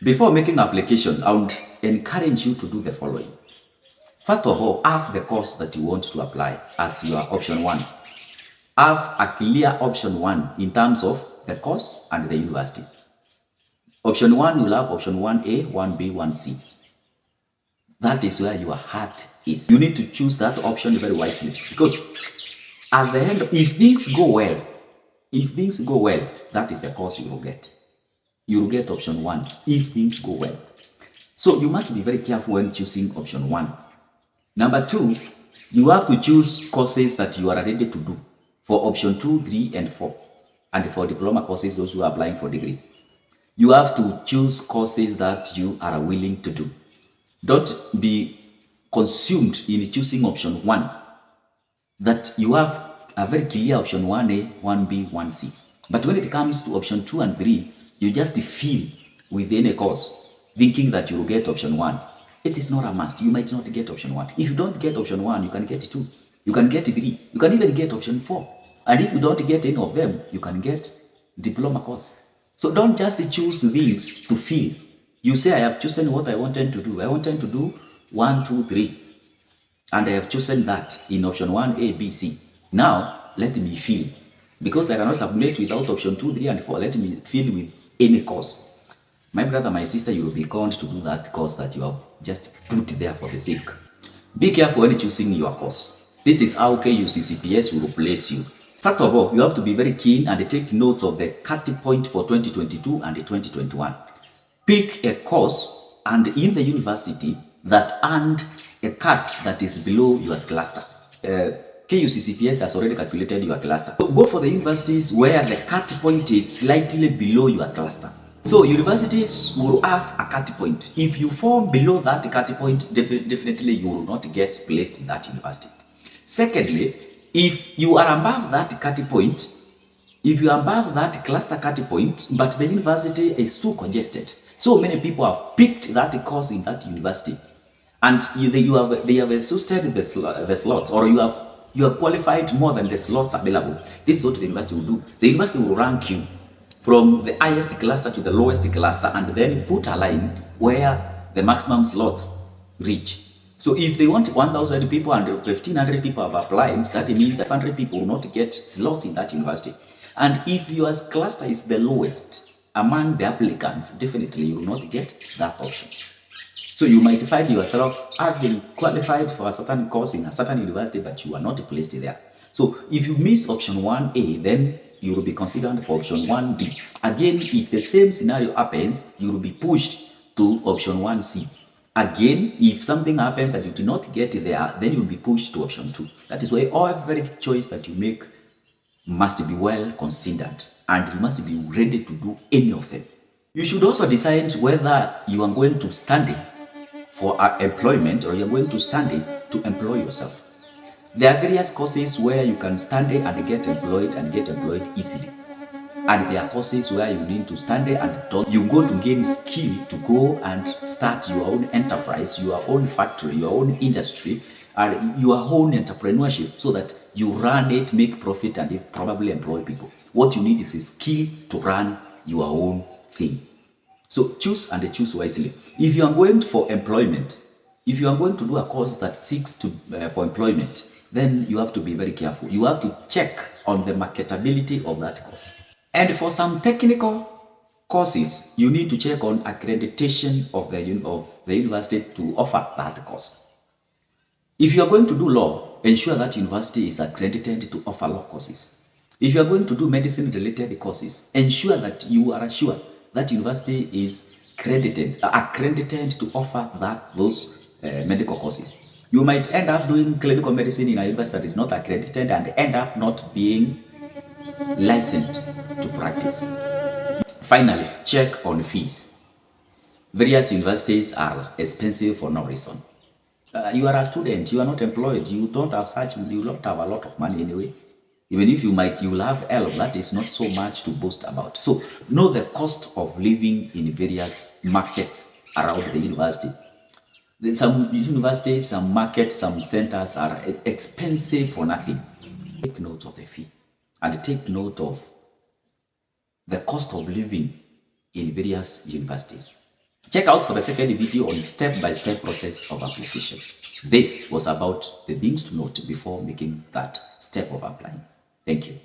Before making application, I would encourage you to do the following. First of all, have the course that you want to apply as your option one. Have a clear option one in terms of the course and the university. Option one, you'll have option 1A, 1B, 1C. That is where your heart is. You need to choose that option very wisely, because at the end, if things go well, that is the course you will get. You will get option one if things go well. So you must be very careful when choosing option one. Number two, you have to choose courses that you are ready to do for option 2, 3, and 4. And for diploma courses, those who are applying for degree. You have to choose courses that you are willing to do. Don't be consumed in choosing option 1. That you have a very clear option 1A, 1B, 1C. But when it comes to option 2 and 3, you just feel within a course thinking that you will get option 1. It is not a must. You might not get option 1. If you don't get option 1, you can get 2. You can get 3. You can even get option 4. And if you don't get any of them, you can get diploma course. So don't just choose things to feel. You say, I have chosen what I wanted to do. I wanted to do 1, 2, 3. And I have chosen that in option 1, A, B, C. Now, let me feel. Because I cannot submit without option 2, 3, and 4. Let me feel with any course. My brother, my sister, you will be called to do that course that you have just put there for the sake. Be careful when choosing your course. This is how KUCCPS will place you. First of all, you have to be very keen and take note of the cut point for 2022 and 2021. Pick a course and in the university that earned a cut that is below your cluster. KUCCPS has already calculated your cluster. So go for the universities where the cut point is slightly below your cluster. So universities will have a cut point. If you fall below that cut point, definitely you will not get placed in that university. Secondly, if you are above that cut point, if you are above that cluster cut point, but the university is too congested, so many people have picked that course in that university, and they have exhausted the slots, or you have qualified more than the slots available. This is what the university will do. The university will rank you from the highest cluster to the lowest cluster, and then put a line where the maximum slots reach. So if they want 1,000 people and 1,500 people have applied, that means 500 people will not get slots in that university. And if your cluster is the lowest among the applicants, definitely you will not get that option. So you might find yourself having qualified for a certain course in a certain university, but you are not placed there. So if you miss option 1A, then you will be considered for option 1B. Again, if the same scenario happens, you will be pushed to option 1C. Again, if something happens and you do not get there, then you'll be pushed to option 2. That is why every choice that you make must be well considered, and you must be ready to do any of them. You should also decide whether you are going to study for employment or you are going to study to employ yourself. There are various courses where you can study and get employed easily. And there are courses where you need to study and you go to gain skill to go and start your own enterprise, your own factory, your own industry, and your own entrepreneurship, so that you run it, make profit, and probably employ people. What you need is a skill to run your own thing. So choose and choose wisely. If you are going for employment, if you are going to do a course that seeks for employment, then you have to be very careful. You have to check on the marketability of that course. And for some technical courses, you need to check on accreditation of the university to offer that course. If you are going to do law, ensure that university is accredited to offer law courses. If you are going to do medicine-related courses, ensure that you are sure that university is accredited to offer those medical courses. You might end up doing clinical medicine in a university that is not accredited and end up not being licensed to practice. Finally, check on fees. Various universities are expensive for no reason. You are a student, you are not employed, you don't have a lot of money anyway. Even if you'll have help, that is not so much to boast about. So know the cost of living in various markets around the university. Some universities, some markets, some centers are expensive for nothing. Take note of the fee and take note of the cost of living in various universities. Check out for the second video on step-by-step process of application. This was about the things to note before making that step of applying. Thank you.